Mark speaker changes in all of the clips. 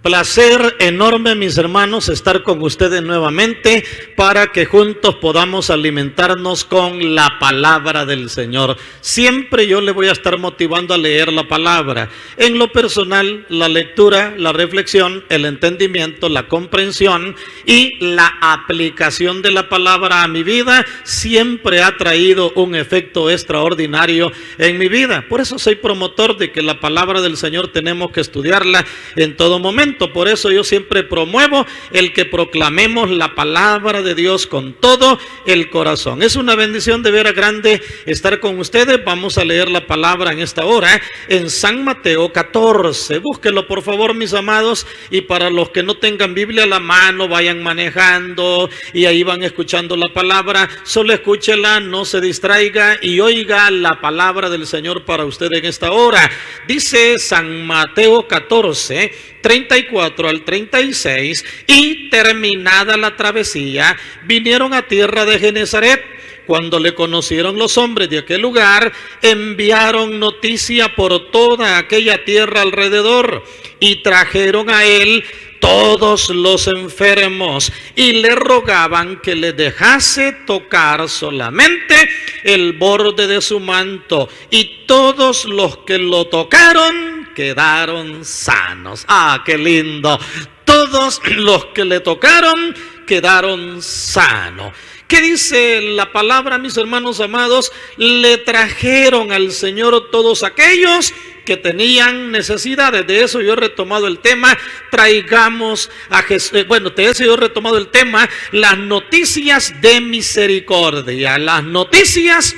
Speaker 1: Placer enorme, mis hermanos, estar con ustedes nuevamente para que juntos podamos alimentarnos con la palabra del Señor. Siempre yo le voy a estar motivando a leer la palabra. En lo personal, la lectura, la reflexión, el entendimiento, la comprensión y la aplicación de la palabra a mi vida siempre ha traído un efecto extraordinario en mi vida. Por eso soy promotor de que la palabra del Señor tenemos que estudiarla en todo momento. Por eso yo siempre promuevo el que proclamemos la palabra de Dios con todo el corazón. Es una bendición de veras grande estar con ustedes. Vamos a leer la palabra en esta hora en San Mateo 14. Búsquelo por favor, mis amados, y para los que no tengan Biblia a la mano, vayan manejando y ahí van escuchando la palabra. Solo escúchela, no se distraiga y oiga la palabra del Señor para usted en esta hora. Dice San Mateo 14, 34 al 36, y terminada la travesía, vinieron a tierra de Genezaret. Cuando le conocieron los hombres de aquel lugar, enviaron noticia por toda aquella tierra alrededor, y trajeron a él todos los enfermos, y le rogaban que le dejase tocar solamente el borde de su manto, y todos los que lo tocaron quedaron sanos. ¡Ah, qué lindo! Todos los que le tocaron quedaron sanos. ¿Qué dice la palabra, mis hermanos amados? Le trajeron al Señor todos aquellos que tenían necesidades. De eso yo he retomado el tema. Traigamos a Jesús. De eso yo he retomado el tema. Las noticias de misericordia. Las noticias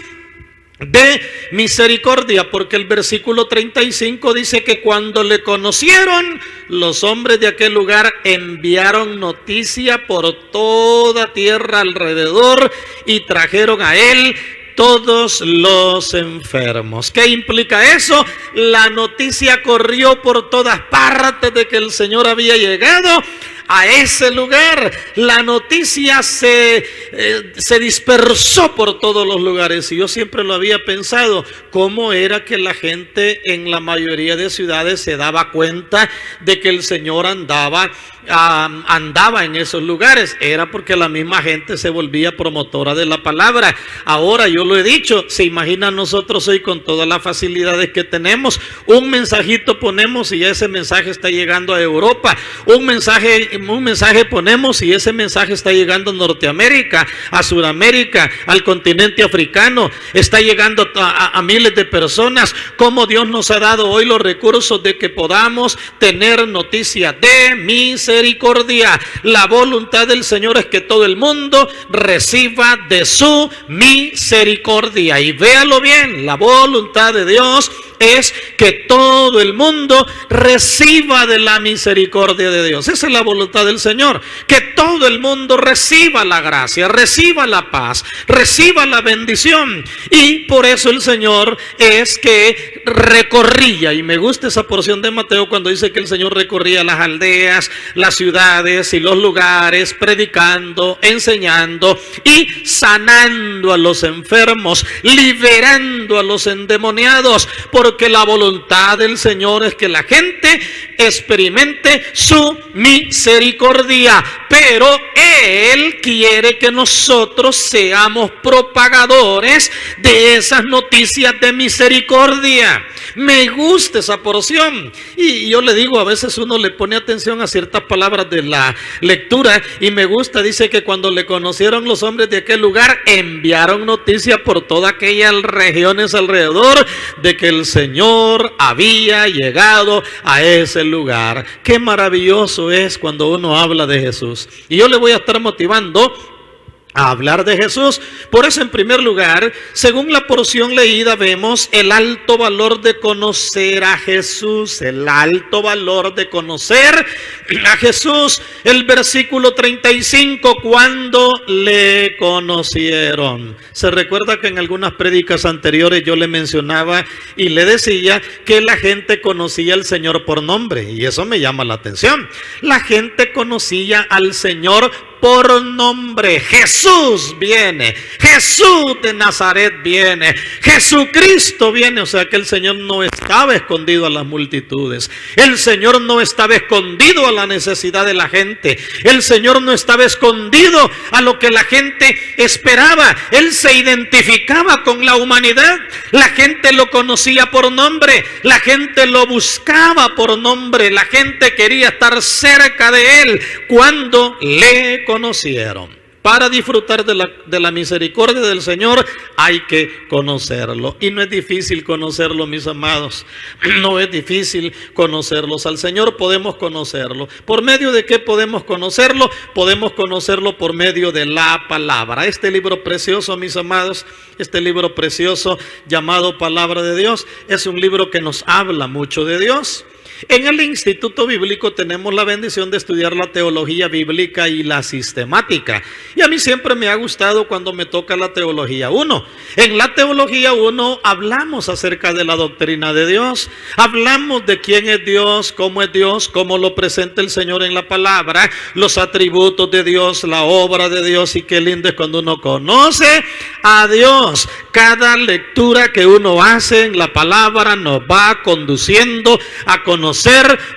Speaker 1: de misericordia, porque el versículo 35 dice que cuando le conocieron, los hombres de aquel lugar enviaron noticia por toda tierra alrededor y trajeron a él todos los enfermos. ¿Qué implica eso? La noticia corrió por todas partes de que el Señor había llegado a ese lugar. La noticia se dispersó por todos los lugares. Y yo siempre lo había pensado, cómo era que la gente en la mayoría de ciudades se daba cuenta de que el Señor andaba en esos lugares. Era porque la misma gente se volvía promotora de la palabra. Ahora yo lo he dicho, se imaginan nosotros hoy con todas las facilidades que tenemos, un mensajito ponemos y ese mensaje está llegando a Europa, un mensaje ponemos y ese mensaje está llegando a Norteamérica, a Sudamérica, al continente africano, está llegando a miles de personas. Como Dios nos ha dado hoy los recursos de que podamos tener noticia de misericordia. La voluntad del Señor es que todo el mundo reciba de su misericordia. Y véalo bien, la voluntad de Dios es que todo el mundo reciba de la misericordia de Dios. Esa es la voluntad del Señor, que todo el mundo reciba la gracia, reciba la paz, reciba la bendición. Y por eso el Señor es que recorría, y me gusta esa porción de Mateo cuando dice que el Señor recorría las aldeas, las ciudades y los lugares, predicando, enseñando y sanando a los enfermos, liberando a los endemoniados, porque la voluntad del Señor es que la gente experimente su misericordia, pero Él quiere que nosotros seamos propagadores de esas noticias de misericordia. Me gusta esa porción, y yo le digo, a veces uno le pone atención a ciertas palabras de la lectura y me gusta. Dice que cuando le conocieron los hombres de aquel lugar, enviaron noticia por todas aquellas regiones alrededor de que el Señor había llegado a ese lugar. Qué maravilloso es cuando uno habla de Jesús, y yo le voy a estar motivando a hablar de Jesús. Por eso, en primer lugar, según la porción leída, vemos el alto valor de conocer a Jesús. El alto valor de conocer a Jesús. El versículo 35, cuando le conocieron. Se recuerda que en algunas prédicas anteriores yo le mencionaba y le decía que la gente conocía al Señor por nombre, y eso me llama la atención. La gente conocía al Señor por nombre. Jesús viene, Jesús de Nazaret viene, Jesucristo viene. O sea que el Señor no estaba escondido a las multitudes, el Señor no estaba escondido a la necesidad de la gente, el Señor no estaba escondido a lo que la gente esperaba. Él se identificaba con la humanidad, la gente lo conocía por nombre, la gente lo buscaba por nombre, la gente quería estar cerca de él cuando le conocieron. Para disfrutar de la misericordia del Señor hay que conocerlo. Y no es difícil conocerlo, mis amados. No es difícil conocerlos. Al Señor podemos conocerlo. ¿Por medio de qué podemos conocerlo? Podemos conocerlo por medio de la palabra. Este libro precioso, mis amados, este libro precioso llamado Palabra de Dios, es un libro que nos habla mucho de Dios. En el Instituto Bíblico tenemos la bendición de estudiar la teología bíblica y la sistemática. Y a mí siempre me ha gustado cuando me toca la teología 1. En la teología 1 hablamos acerca de la doctrina de Dios. Hablamos de quién es Dios, cómo lo presenta el Señor en la palabra, los atributos de Dios, la obra de Dios. Y qué lindo es cuando uno conoce a Dios. Cada lectura que uno hace en la palabra nos va conduciendo a conocer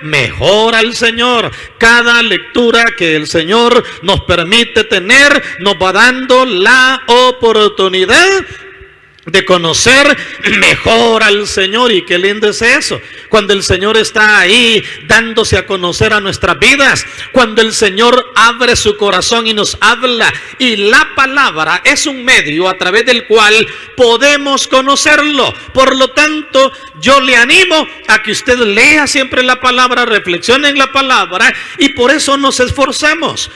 Speaker 1: mejor al Señor. Cada lectura que el Señor nos permite tener nos va dando la oportunidad de conocer mejor al Señor. Y qué lindo es eso, cuando el Señor está ahí dándose a conocer a nuestras vidas, cuando el Señor abre su corazón y nos habla, y la palabra es un medio a través del cual podemos conocerlo. Por lo tanto, yo le animo a que usted lea siempre la palabra, reflexione en la palabra, y por eso nos esforzamos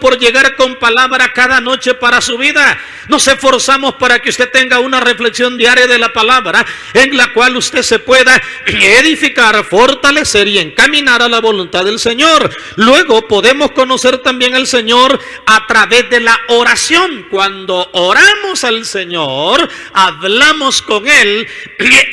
Speaker 1: por llegar con palabra cada noche para su vida. Nos esforzamos para que usted tenga una reflexión diaria de la palabra, en la cual usted se pueda edificar, fortalecer y encaminar a la voluntad del Señor. Luego podemos conocer también al Señor a través de la oración. Cuando oramos al Señor, hablamos con Él,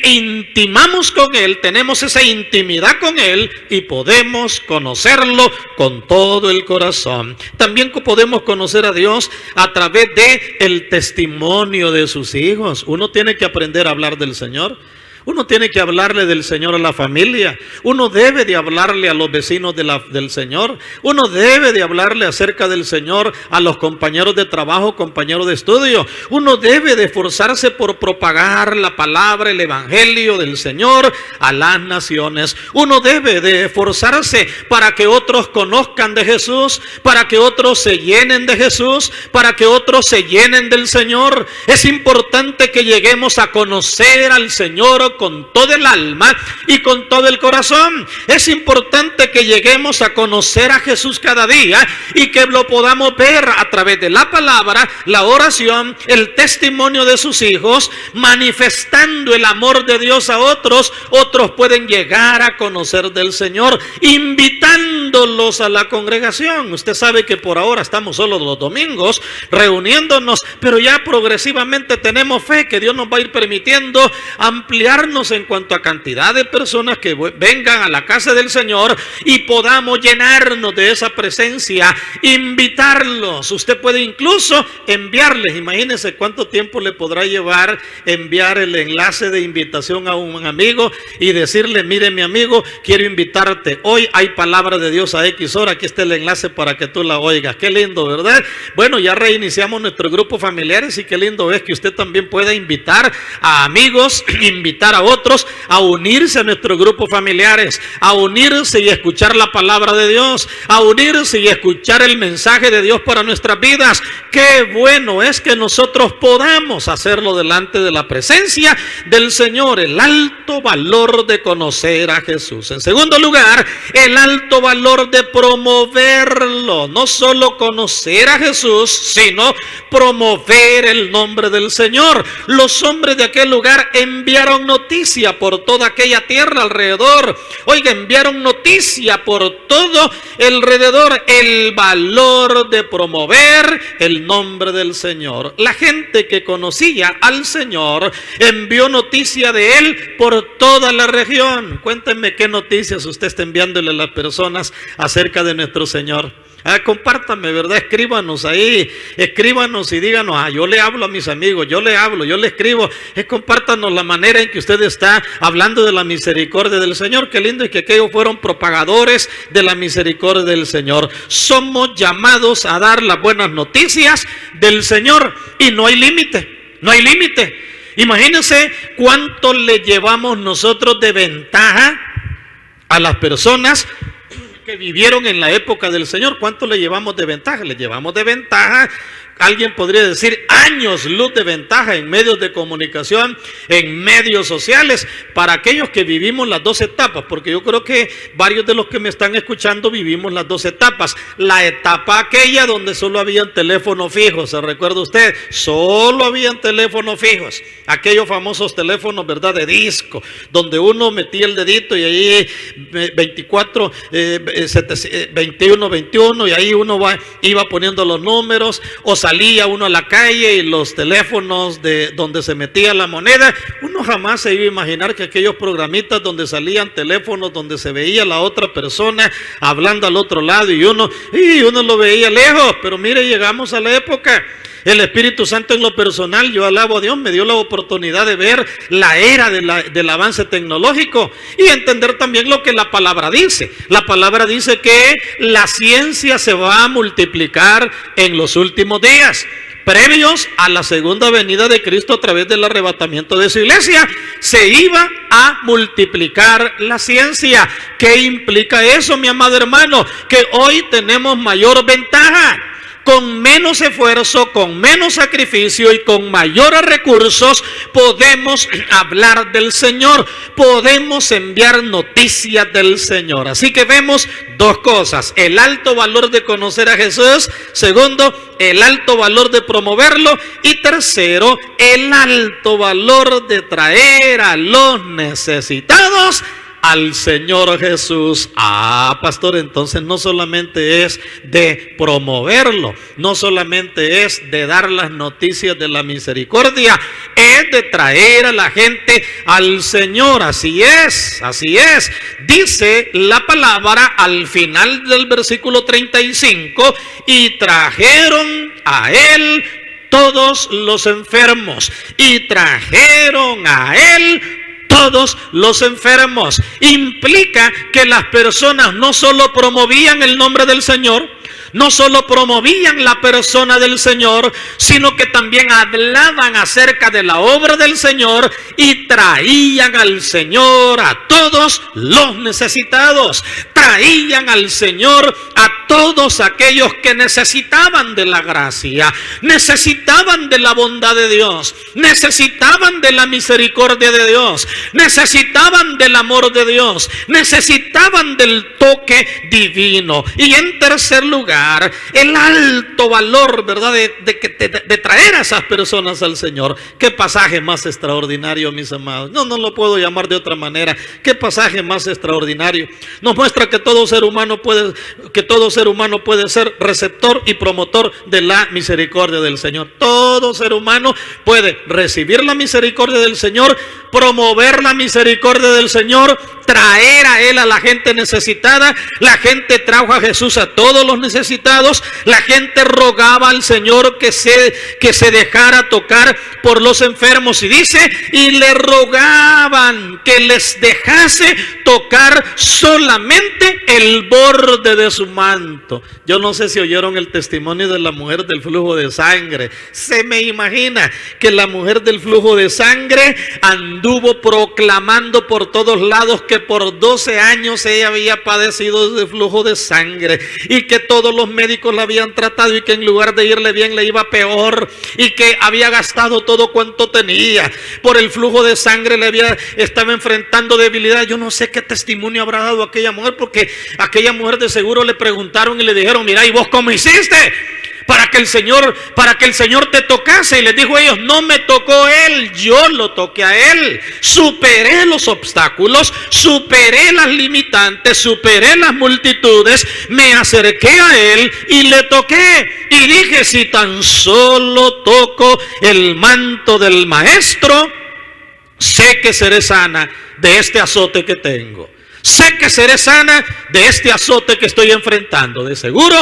Speaker 1: intimamos con Él, tenemos esa intimidad con Él y podemos conocerlo con todo el corazón. También podemos conocer a Dios a través de el testimonio de sus hijos. Uno tiene que aprender a hablar del Señor. Uno tiene que hablarle del Señor a la familia. Uno debe de hablarle a los vecinos del Señor. Uno debe de hablarle acerca del Señor a los compañeros de trabajo, compañeros de estudio. Uno debe de esforzarse por propagar la palabra, el evangelio del Señor a las naciones. Uno debe de esforzarse para que otros conozcan de Jesús, para que otros se llenen de Jesús, para que otros se llenen del Señor. Es importante que lleguemos a conocer al Señor con todo el alma y con todo el corazón. Es importante que lleguemos a conocer a Jesús cada día y que lo podamos ver a través de la palabra, la oración, el testimonio de sus hijos, manifestando el amor de Dios a otros. Otros pueden llegar a conocer del Señor, invitándolos a la congregación. Usted sabe que por ahora estamos solo los domingos reuniéndonos, pero ya progresivamente tenemos fe que Dios nos va a ir permitiendo ampliar en cuanto a cantidad de personas que vengan a la casa del Señor y podamos llenarnos de esa presencia, invitarlos. Usted puede incluso enviarles, imagínense cuánto tiempo le podrá llevar enviar el enlace de invitación a un amigo y decirle: mire, mi amigo, quiero invitarte, hoy hay palabra de Dios a X hora, aquí está el enlace para que tú la oigas. Qué lindo, ¿verdad? Bueno, ya reiniciamos nuestro grupo familiares y qué lindo es que usted también pueda invitar a amigos, invitar a otros a unirse a nuestros grupos familiares, a unirse y escuchar la palabra de Dios, a unirse y escuchar el mensaje de Dios para nuestras vidas. Qué bueno es que nosotros podamos hacerlo delante de la presencia del Señor. El alto valor de conocer a Jesús. En segundo lugar, el alto valor de promoverlo. No solo conocer a Jesús, sino promover el nombre del Señor. Los hombres de aquel lugar enviaron noticia por toda aquella tierra alrededor. Oiga, enviaron noticia por todo alrededor. El valor de promover el nombre del Señor. La gente que conocía al Señor envió noticia de Él por toda la región. Cuéntenme qué noticias usted está enviándole a las personas acerca de nuestro Señor. Compártame, ¿verdad? Escríbanos ahí, escríbanos y díganos, yo le hablo a mis amigos, yo le hablo, yo le escribo. Compártanos la manera en que usted está hablando de la misericordia del Señor. Qué lindo es que aquellos fueron propagadores de la misericordia del Señor. Somos llamados a dar las buenas noticias del Señor y no hay límite, no hay límite. Imagínense cuánto le llevamos nosotros de ventaja a las personas que vivieron en la época del Señor. ¿Cuánto le llevamos de ventaja? Le llevamos de ventaja, alguien podría decir años luz de ventaja en medios de comunicación, en medios sociales, para aquellos que vivimos las dos etapas, porque yo creo que varios de los que me están escuchando vivimos las dos etapas. La etapa aquella donde solo habían teléfonos fijos, ¿se recuerda usted? Solo habían teléfonos fijos, aquellos famosos teléfonos, ¿verdad?, de disco, donde uno metía el dedito y ahí 21, 21 y ahí uno iba poniendo los números, o salía uno a la calle y los teléfonos de donde se metía la moneda, uno jamás se iba a imaginar que aquellos programitas donde salían teléfonos, donde se veía la otra persona hablando al otro lado y uno lo veía lejos. Pero mire, llegamos a la época. El Espíritu Santo en lo personal, yo alabo a Dios, me dio la oportunidad de ver la era del avance tecnológico y entender también lo que la palabra dice. La palabra dice que la ciencia se va a multiplicar en los últimos días. Previos a la segunda venida de Cristo a través del arrebatamiento de su iglesia, se iba a multiplicar la ciencia. ¿Qué implica eso, mi amado hermano? Que hoy tenemos mayor ventaja. Con menos esfuerzo, con menos sacrificio y con mayores recursos podemos hablar del Señor, podemos enviar noticias del Señor. Así que vemos dos cosas: el alto valor de conocer a Jesús, segundo, el alto valor de promoverlo, y tercero, el alto valor de traer a los necesitados al Señor Jesús. Pastor, entonces no solamente es de promoverlo, no solamente es de dar las noticias de la misericordia, es de traer a la gente al Señor. Así es, así es. Dice la palabra al final del versículo 35, y trajeron a él todos los enfermos, y trajeron a él todos los enfermos. Implica que las personas no solo promovían el nombre del Señor, no solo promovían la persona del Señor, sino que también hablaban acerca de la obra del Señor y traían al Señor a todos los necesitados. Traían al Señor a todos aquellos que necesitaban de la gracia, necesitaban de la bondad de Dios, necesitaban de la misericordia de Dios, necesitaban del amor de Dios, necesitaban del toque divino. Y en tercer lugar, el alto valor, ¿verdad?, de traer a esas personas al Señor. Qué pasaje más extraordinario, mis amados. No lo puedo llamar de otra manera. Qué pasaje más extraordinario. Nos muestra que todo ser humano puede ser receptor y promotor de la misericordia del Señor. Todo ser humano puede recibir la misericordia del Señor, promover la misericordia del Señor, traer a Él a la gente necesitada. La gente trajo a Jesús a todos los necesitados. La gente rogaba al Señor que se dejara tocar por los enfermos, y dice, y le rogaban que les dejase tocar solamente el borde de su manto. Yo no sé si oyeron el testimonio de la mujer del flujo de sangre. Se me imagina que la mujer del flujo de sangre anduvo proclamando por todos lados que por 12 años ella había padecido de flujo de sangre y que todos los médicos la habían tratado y que en lugar de irle bien le iba peor, y que había gastado todo cuanto tenía. Por el flujo de sangre estaba enfrentando debilidad. Yo no sé qué testimonio habrá dado aquella mujer, porque aquella mujer de seguro le preguntaron y le dijeron: mira, ¿y vos cómo hiciste para que el Señor te tocase? Y les dijo a ellos: no me tocó Él, yo lo toqué a Él. Superé los obstáculos, superé las limitantes, superé las multitudes, me acerqué a Él y le toqué. Y dije: si tan solo toco el manto del Maestro, sé que seré sana de este azote que tengo. Sé que seré sana de este azote que estoy enfrentando. De seguro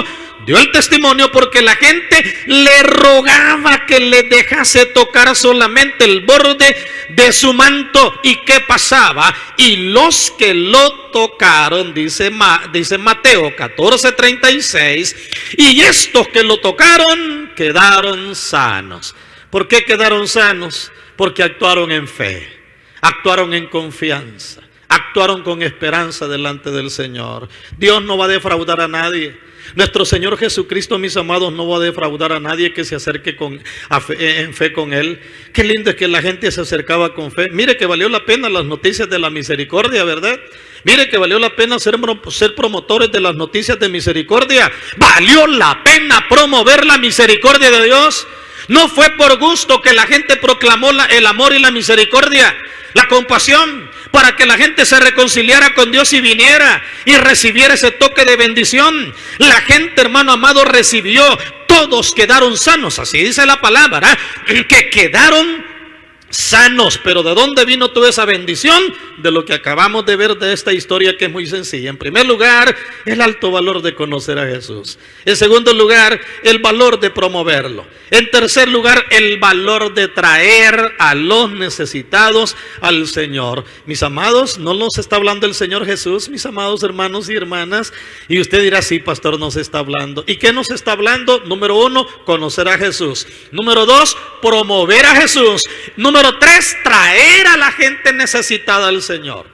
Speaker 1: dio el testimonio porque la gente le rogaba que le dejase tocar solamente el borde de su manto. ¿Y qué pasaba? Y los que lo tocaron, dice Mateo 14:36, y estos que lo tocaron quedaron sanos. ¿Por qué quedaron sanos? Porque actuaron en fe, actuaron en confianza, actuaron con esperanza delante del Señor. Dios no va a defraudar a nadie. Nuestro Señor Jesucristo, mis amados, no va a defraudar a nadie que se acerque en fe con Él. Qué lindo es que la gente se acercaba con fe. Mire que valió la pena las noticias de la misericordia, ¿verdad? Mire que valió la pena ser promotores de las noticias de misericordia. Valió la pena promover la misericordia de Dios. No fue por gusto que la gente proclamó el amor y la misericordia, la compasión, para que la gente se reconciliara con Dios y viniera y recibiera ese toque de bendición. La gente, hermano amado, recibió. Todos quedaron sanos, así dice la palabra, que quedaron sanos. Pero ¿de dónde vino toda esa bendición? De lo que acabamos de ver de esta historia, que es muy sencilla. En primer lugar, el alto valor de conocer a Jesús. En segundo lugar, el valor de promoverlo. En tercer lugar, el valor de traer a los necesitados al Señor. Mis amados, ¿no nos está hablando el Señor Jesús, mis amados hermanos y hermanas? Y usted dirá, sí, pastor, nos está hablando. ¿Y qué nos está hablando? Número 1, conocer a Jesús. Número 2, promover a Jesús. Número 3, traer a la gente necesitada al Señor.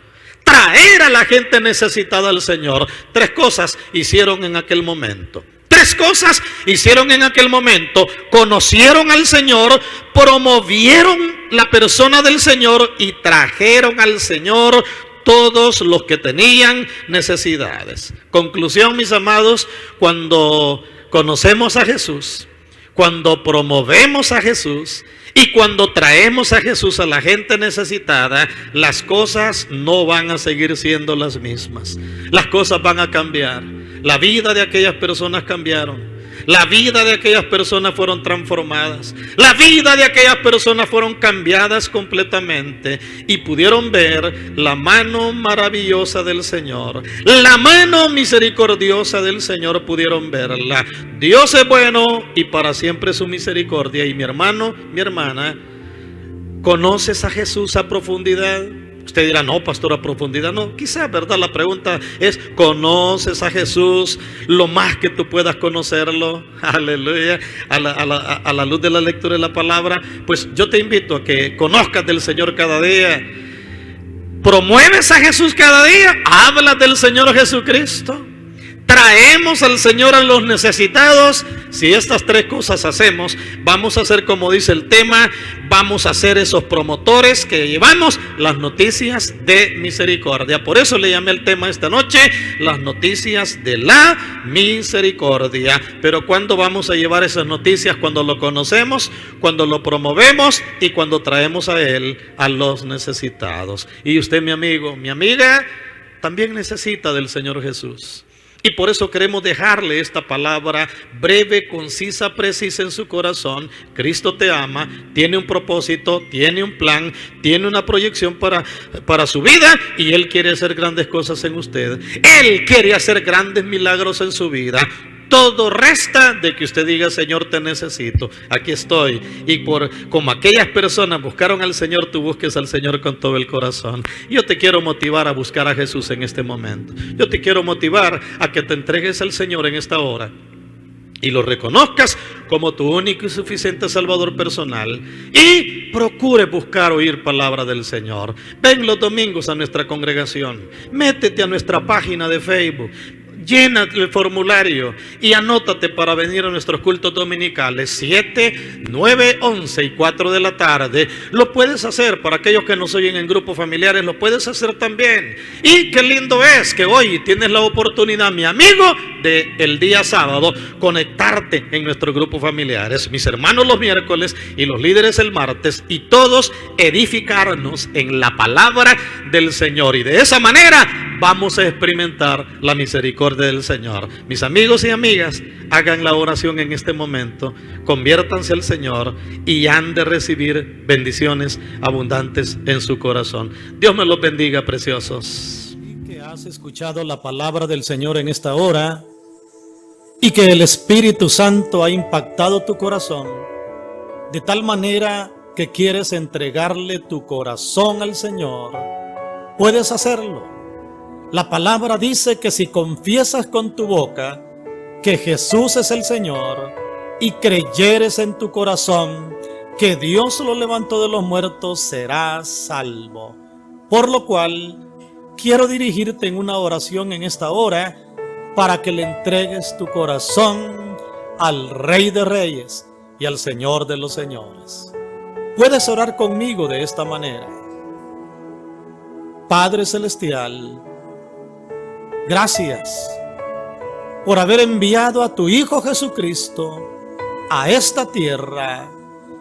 Speaker 1: Traer a la gente necesitada al Señor. 3 cosas hicieron en aquel momento. 3 cosas hicieron en aquel momento. Conocieron al Señor, promovieron la persona del Señor y trajeron al Señor todos los que tenían necesidades. Conclusión, mis amados, cuando conocemos a Jesús, cuando promovemos a Jesús y cuando traemos a Jesús a la gente necesitada, las cosas no van a seguir siendo las mismas. Las cosas van a cambiar. La vida de aquellas personas cambiaron. La vida de aquellas personas fueron transformadas. La vida de aquellas personas fueron cambiadas completamente. Y pudieron ver la mano maravillosa del Señor. La mano misericordiosa del Señor pudieron verla. Dios es bueno y para siempre su misericordia. Y mi hermano, mi hermana, ¿conoces a Jesús a profundidad? Usted dirá, no, pastor, a profundidad no. Quizás, ¿verdad? La pregunta es, ¿conoces a Jesús lo más que tú puedas conocerlo? Aleluya. A la luz de la lectura de la palabra. Pues yo te invito a que conozcas del Señor cada día. ¿Promueves a Jesús cada día? ¿Hablas del Señor Jesucristo? ¿Traemos al Señor a los necesitados? Si estas 3 cosas hacemos, vamos a hacer como dice el tema, vamos a ser esos promotores que llevamos las noticias de misericordia. Por eso le llamé el tema esta noche, las noticias de la misericordia. Pero ¿cuándo vamos a llevar esas noticias? Cuando lo conocemos, cuando lo promovemos y cuando traemos a Él a los necesitados. Y usted, mi amigo, mi amiga, también necesita del Señor Jesús. Y por eso queremos dejarle esta palabra breve, concisa, precisa en su corazón. Cristo te ama, tiene un propósito, tiene un plan, tiene una proyección para su vida y Él quiere hacer grandes cosas en usted. Él quiere hacer grandes milagros en su vida. Todo resta de que usted diga, Señor, te necesito, aquí estoy. Y como aquellas personas buscaron al Señor, tú busques al Señor con todo el corazón. Yo te quiero motivar a buscar a Jesús en este momento. Yo te quiero motivar a que te entregues al Señor en esta hora y lo reconozcas como tu único y suficiente Salvador personal. Y procure buscar oír palabra del Señor. Ven los domingos a nuestra congregación. Métete a nuestra página de Facebook. Llena el formulario y anótate para venir a nuestros cultos dominicales 7, 9, 11 y 4 de la tarde. Lo puedes hacer para aquellos que nos oyen en grupos familiares, lo puedes hacer también. Y qué lindo es que hoy tienes la oportunidad, mi amigo, de el día sábado conectarte en nuestros grupos familiares. Mis hermanos los miércoles y los líderes el martes, y todos edificarnos en la palabra del Señor. Y de esa manera vamos a experimentar la misericordia del Señor. Mis amigos y amigas, hagan la oración en este momento, conviértanse al Señor y han de recibir bendiciones abundantes en su corazón. Dios me los bendiga, preciosos.
Speaker 2: Y que ha
Speaker 1: has escuchado la palabra del Señor en esta hora y que el Espíritu Santo ha impactado tu corazón de tal manera que quieres entregarle tu corazón al Señor, puedes hacerlo. La palabra dice que si confiesas con tu boca que Jesús es el Señor y creyeres en tu corazón que Dios lo levantó de los muertos, serás salvo. Por lo cual, quiero dirigirte en una oración en esta hora para que le entregues tu corazón al Rey de Reyes y al Señor de los Señores. Puedes orar conmigo de esta manera. Padre Celestial, gracias por haber enviado a tu Hijo Jesucristo a esta tierra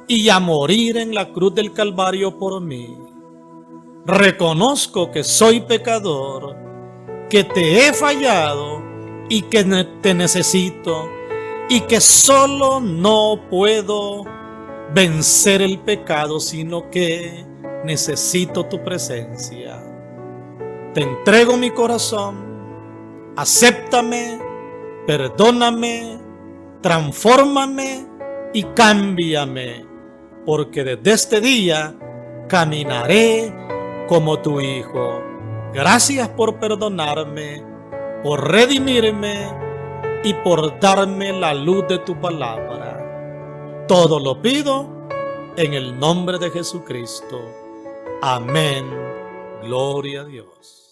Speaker 1: y a morir en la cruz del Calvario por mí. Reconozco que soy pecador, que te he fallado y que te necesito y que solo no puedo vencer el pecado, sino que necesito tu presencia. Te entrego mi corazón, acéptame, perdóname, transfórmame y cámbiame, porque desde este día caminaré como tu Hijo. Gracias por perdonarme, por redimirme y por darme la luz de tu palabra. Todo lo pido en el nombre de Jesucristo. Amén. Gloria a Dios.